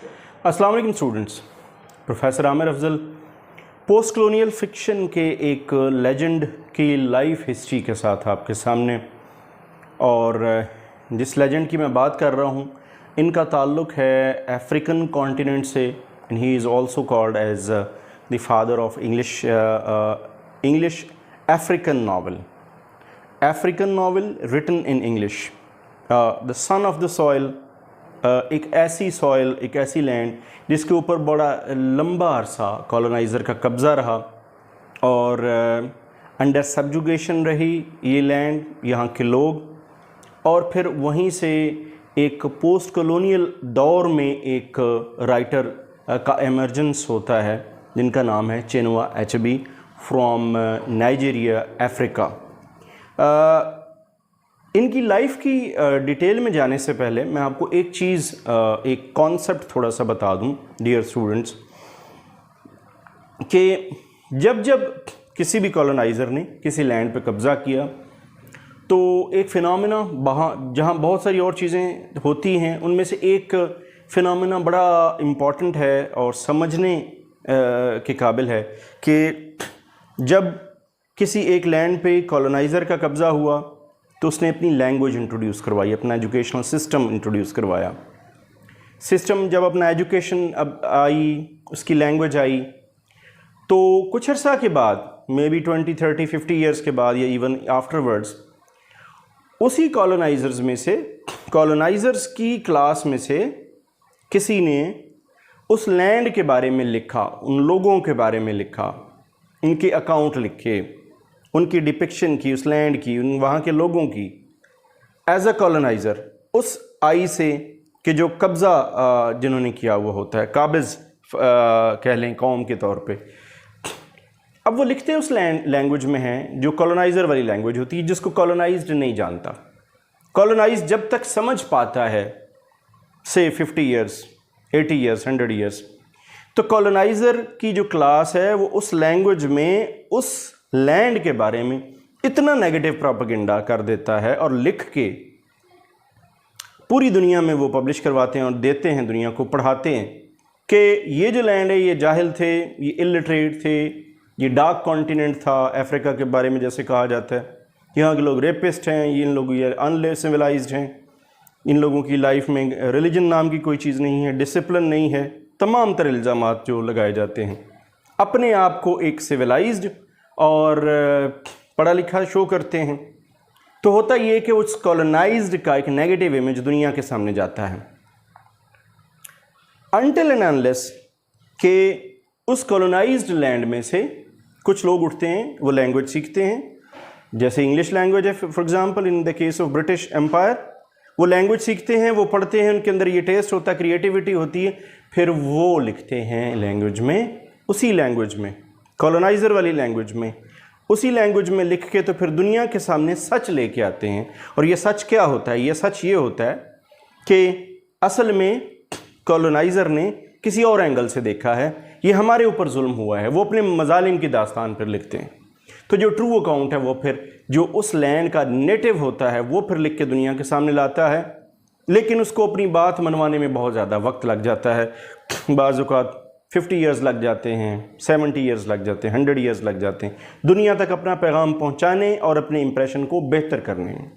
अस्सलाम वालेकुम students. Professor Aamir Afzal post colonial fiction के एक लेजेंड की लाइफ हिस्ट्री के साथ आपके सामने, और जिस लेजेंड की मैं बात कर रहा हूँ इनका ताल्लुक़ है अफ्रीकन कॉन्टिनेंट से। And he is also called as the father of English African novel written in English, the son of the soil. एक ऐसी लैंड जिसके ऊपर बड़ा लंबा अरसा कॉलोनाइज़र का कब्ज़ा रहा और अंडर सब्जुगेशन रही ये लैंड, यहाँ के लोग। और फिर वहीं से एक पोस्ट कॉलोनियल दौर में एक राइटर का एमर्जेंस होता है जिनका नाम है चिनुआ अचेबी फ्रॉम नाइजीरिया, अफ्रीका। इनकी लाइफ की डिटेल में जाने से पहले मैं आपको एक चीज़, एक कॉन्सेप्ट थोड़ा सा बता दूं डियर स्टूडेंट्स, कि जब किसी भी कॉलोनाइज़र ने किसी लैंड पे कब्ज़ा किया तो एक फ़िनोमेना जहाँ बहुत सारी और चीज़ें होती हैं, उनमें से एक फ़िनोमेना बड़ा इम्पॉर्टेंट है और समझने के काबिल है कि जब किसी एक लैंड पे कॉलोनाइज़र का कब्ज़ा हुआ तो उसने अपनी लैंग्वेज इंट्रोड्यूस करवाई, अपना एजुकेशनल सिस्टम इंट्रोड्यूस करवाया। सिस्टम जब अपना एजुकेशन अब आई, उसकी लैंग्वेज आई, तो कुछ अर्सा के बाद, मे बी 20, 30, 50 ईयर्स के बाद या इवन आफ्टरवर्ड्स, उसी कॉलोनाइज़र्स की क्लास में से किसी ने उस लैंड के बारे में लिखा, उन लोगों के बारे में लिखा, उनके अकाउंट लिखे, उनकी डिपिक्शन की, उस लैंड की, वहाँ के लोगों की, एज अ कॉलोनाइज़र, उस आई से कि जो कब्ज़ा जिन्होंने किया वो होता है, काबिज़ कह लें कौम के तौर पे। अब वो लिखते उस लैंग्वेज में हैं जो कॉलोनाइज़र वाली लैंग्वेज होती है, जिसको कॉलोनाइज्ड नहीं जानता। कॉलोनाइज जब तक समझ पाता है, से 50 ईयर्स, 80 ईयर्स, 100 ईयर्स, तो कॉलोनाइज़र की जो क्लास है वो उस लैंग्वेज में उस लैंड के बारे में इतना नेगेटिव प्रोपेगेंडा कर देता है और लिख के पूरी दुनिया में वो पब्लिश करवाते हैं और देते हैं, दुनिया को पढ़ाते हैं कि ये जो लैंड है ये जाहिल थे, ये इलिटरेट थे, ये डार्क कॉन्टिनेंट था अफ्रीका के बारे में जैसे कहा जाता है। यहाँ के लोग रेपिस्ट हैं, इन लोग ये अनसिविलाइज्ड हैं, इन लोगों की लाइफ में रिलीजन नाम की कोई चीज़ नहीं है, डिसिप्लिन नहीं है, तमाम तरह इल्ज़ामात जो लगाए जाते हैं। अपने आप को एक सिविलाइज्ड और पढ़ा लिखा शो करते हैं, तो होता ये कि उस कॉलोनाइज्ड का एक नेगेटिव इमेज दुनिया के सामने जाता है। अनटिल एंड अनलेस के उस कॉलोनाइज्ड लैंड में से कुछ लोग उठते हैं, वो लैंग्वेज सीखते हैं, जैसे इंग्लिश लैंग्वेज है for example in the case of British empire, वो लैंग्वेज सीखते हैं, वो पढ़ते हैं, उनके अंदर ये टेस्ट होता है, क्रिएटिविटी होती है, फिर वो लिखते हैं लैंग्वेज में, उसी लैंग्वेज में, कॉलोनाइज़र वाली लैंग्वेज में, उसी लैंग्वेज में लिख के तो फिर दुनिया के सामने सच लेके आते हैं। और ये सच क्या होता है? ये सच ये होता है कि असल में कॉलोनाइज़र ने किसी और एंगल से देखा है, ये हमारे ऊपर जुल्म हुआ है, वो अपने मजालिम की दास्तान पर लिखते हैं। तो जो ट्रू अकाउंट है वो फिर जो उस लैंड का नेटिव होता है वो फिर लिख के दुनिया के सामने लाता है, लेकिन उसको अपनी बात मनवाने में बहुत ज़्यादा वक्त लग जाता है। बाज़ औक़ात 50 ईयर्स लग जाते हैं, 70 ईयर्स लग जाते हैं, 100 ईयर्स लग जाते हैं दुनिया तक अपना पैगाम पहुंचाने और अपने इंप्रेशन को बेहतर करने में।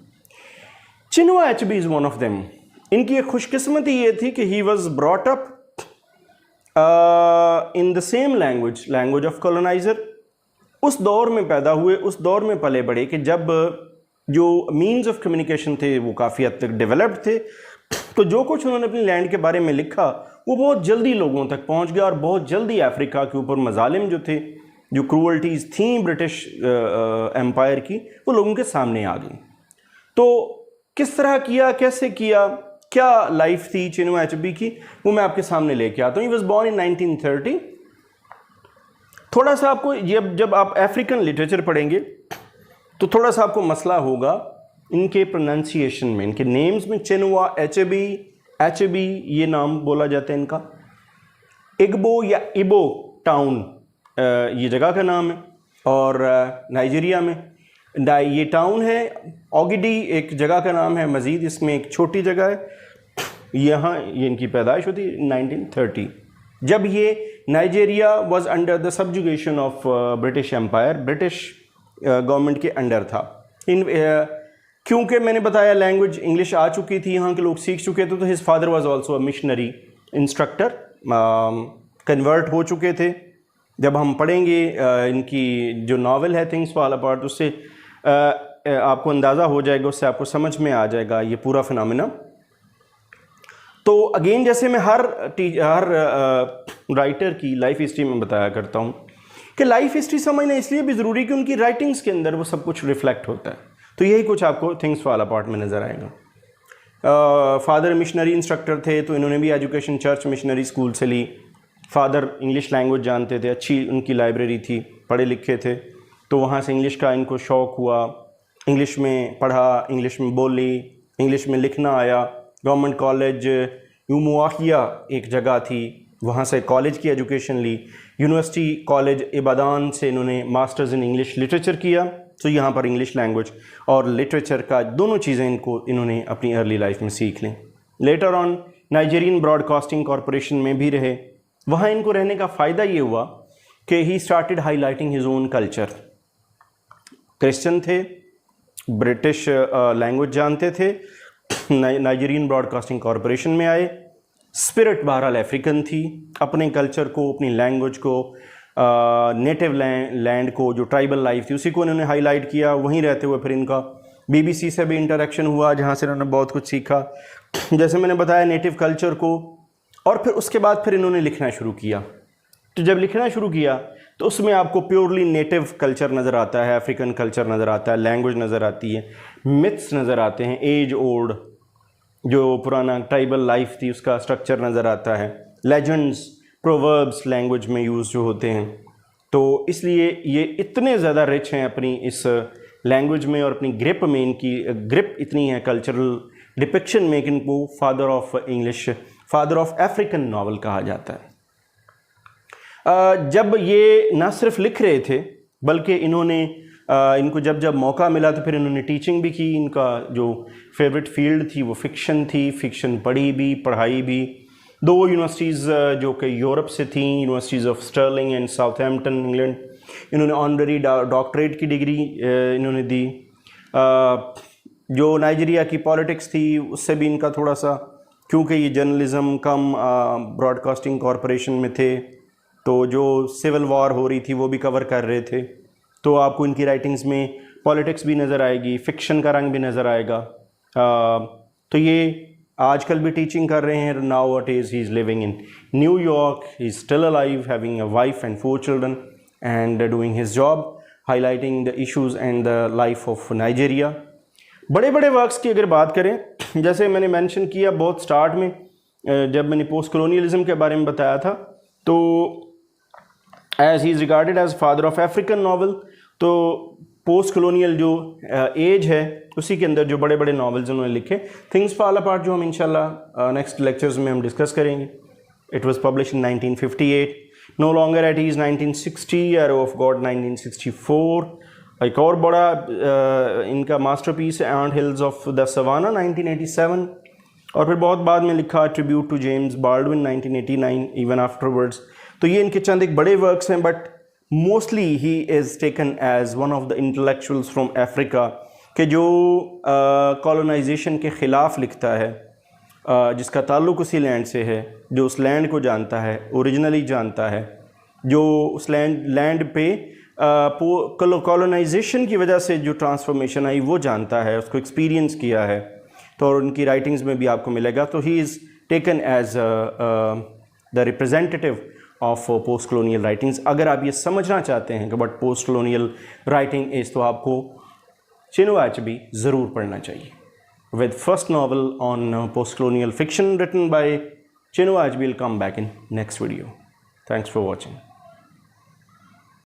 Chinua Achebe is one of them. इनकी एक खुशकिस्मती ये थी कि he was brought up in the same language of coloniser. उस दौर में पैदा हुए, उस दौर में पले बड़े कि जब जो मीन्स ऑफ कम्युनिकेशन थे वो काफ़ी हद तक डेवलप्ड थे, तो जो कुछ उन्होंने अपनी लैंड के बारे में लिखा वो बहुत जल्दी लोगों तक पहुंच गया और बहुत जल्दी अफ्रीका के ऊपर मजालिम जो थे, जो क्रूअल्टीज़ थी ब्रिटिश एम्पायर की, वो लोगों के सामने आ गई। तो किस तरह किया, कैसे किया, क्या लाइफ थी चिनुआ अचेबी की, वो मैं आपके सामने लेके आता हूँ। He was born in 1930। थोड़ा सा आपको जब आप अफ्रीकन लिटरेचर पढ़ेंगे तो थोड़ा सा आपको मसला होगा इनके प्रोनाउंसिएशन में, इनके नेम्स में। चिनुआ अचेबी ये नाम बोला जाता है इनका। इग्बो या इबो टाउन ये जगह का नाम है, और नाइजीरिया में ये टाउन है। ओगिडी एक जगह का नाम है, मज़ीद इसमें एक छोटी जगह है। यहाँ ये इनकी पैदाइश होती 1930, जब ये Nigeria was under the subjugation of British empire, British government के अंडर था। क्योंकि मैंने बताया लैंग्वेज इंग्लिश आ चुकी थी, यहाँ के लोग सीख चुके थे, तो his father was also a missionary instructor, convert हो चुके थे। जब हम पढ़ेंगे इनकी जो नावल है थिंग्स फॉल अपार्ट, उससे आपको अंदाज़ा हो जाएगा, उससे आपको समझ में आ जाएगा ये पूरा फिनोमेना। तो अगेन जैसे मैं हर राइटर की लाइफ हिस्ट्री में बताया करता हूँ कि लाइफ हिस्ट्री समझना इसलिए भी ज़रूरी है कि उनकी राइटिंग्स के अंदर वो सब कुछ रिफ्लेक्ट होता है। तो यही कुछ आपको थिंग्स फॉल अपार्ट में नज़र आएगा। फादर मिशनरी इंस्ट्रक्टर थे, तो इन्होंने भी एजुकेशन चर्च मिशनरी स्कूल से ली। फादर इंग्लिश लैंग्वेज जानते थे, अच्छी उनकी लाइब्रेरी थी, पढ़े लिखे थे, तो वहाँ से इंग्लिश का इनको शौक़ हुआ, इंग्लिश में पढ़ा, इंग्लिश में बोली, इंग्लिश में लिखना आया। गवर्नमेंट कॉलेज यूमुआहिया एक जगह थी, वहाँ से कॉलेज की एजुकेशन ली। यूनिवर्सिटी कॉलेज इबादान से इन्होंने मास्टर्स इन इंग्लिश लिटरेचर किया। तो यहाँ पर इंग्लिश लैंग्वेज और लिटरेचर का दोनों चीज़ें इन्होंने अपनी अर्ली लाइफ में सीख लें। Later on Nigerian broadcasting corporation में भी रहे। वहाँ इनको रहने का फ़ायदा ये हुआ कि he started highlighting his own culture. Christian थे, ब्रिटिश लैंग्वेज जानते थे, नाइजीरियन ब्रॉडकास्टिंग कॉरपोरेशन में आए। स्पिरिट बहरहाल अफ्रीकन थी, अपने कल्चर को, अपनी लैंग्वेज को, नेटिव लैंड को, जो ट्राइबल लाइफ थी उसी को इन्होंने हाईलाइट किया। वहीं रहते हुए फिर इनका बीबीसी से भी इंटरेक्शन हुआ, जहाँ से इन्होंने बहुत कुछ सीखा, जैसे मैंने बताया नेटिव कल्चर को। और फिर उसके बाद फिर इन्होंने लिखना शुरू किया। तो जब लिखना शुरू किया तो उसमें आपको प्योरली नेटिव कल्चर नज़र आता है, अफ्रीकन कल्चर नज़र आता है, लैंग्वेज नज़र आती है, मिथ्स नज़र आते हैं, एज ओल्ड जो पुराना ट्राइबल लाइफ थी उसका स्ट्रक्चर नज़र आता है, लेजेंड्स, प्रोवर्ब्स लैंग्वेज में यूज़ जो होते हैं। तो इसलिए ये इतने ज़्यादा रिच हैं अपनी इस लैंग्वेज में और अपनी ग्रिप में, इनकी ग्रिप इतनी है कल्चरल डिपिक्शन में कि इनको father of English, father of African novel कहा जाता है। जब ये ना सिर्फ लिख रहे थे बल्कि इन्होंने इनको जब जब मौका मिला तो फिर इन्होंने टीचिंग भी की। इनका जो फेवरेट फील्ड थी वो फ़िक्शन थी, फ़िक्शन पढ़ी भी, पढ़ाई भी। 2 यूनिवर्सिटीज़ जो कि यूरोप से थी, universities of Stirling and Southampton England, इन्होंने ऑनररी डॉक्टरेट की डिग्री इन्होंने दी। जो नाइजीरिया की पॉलिटिक्स थी उससे भी इनका थोड़ा सा, क्योंकि ये जर्नलिज़म कम ब्रॉडकास्टिंग कॉरपोरेशन में थे, तो जो सिविल वॉर हो रही थी वो भी कवर कर रहे थे। तो आपको इनकी राइटिंग्स में पॉलिटिक्स भी नज़र आएगी, फ़िक्शन का रंग भी नज़र आएगा। तो ये आजकल भी टीचिंग कर रहे हैं। Now what is he is living in New York, he is still alive, having a wife and 4 children and doing his job, highlighting the issues and the life of Nigeria. बड़े बड़े वर्क्स की अगर बात करें, जैसे मैंने मेंशन किया बहुत स्टार्ट में जब मैंने पोस्ट कॉलोनियलिज्म के बारे में बताया था, तो as he is regarded as father of African novel, तो पोस्ट कॉलोनियल जो एज है उसी के अंदर जो बड़े बड़े नावल्स उन्होंने लिखे। थिंग्स फॉल अपार्ट जो हम इंशाल्लाह नेक्स्ट लेक्चर्स में हम डिस्कस करेंगे। It was publish in 1958, no longer at ease 1960, arrow of God 1964। एक और बड़ा इनका मास्टरपीस है anthills of the savannah 1987, और फिर बहुत बाद में लिखा tribute to James Baldwin 1989, even afterwards. तो ये इनके चंद एक बड़े वर्क्स हैं, but mostly he is taken as one of the intellectuals from Africa के जो कॉलोनाइजेशन के ख़िलाफ़ लिखता है, जिसका ताल्लुक़ उसी लैंड से है, जो उस लैंड को जानता है, ओरिजिनली जानता है, जो उस लैंड पे कॉलोनाइजेशन की वजह से जो ट्रांसफॉर्मेशन आई वो जानता है, उसको एक्सपीरियंस किया है। तो और उनकी राइटिंग्स में भी आपको मिलेगा। तो he is taken as the representative of post colonial writings. अगर आप ये समझना चाहते हैं कि but post colonial writing is, तो आपको चिनुआ अचबी ज़रूर पढ़ना चाहिए। With first novel on post colonial fiction written by Chinua Achebe will come back in next video. Thanks for watching.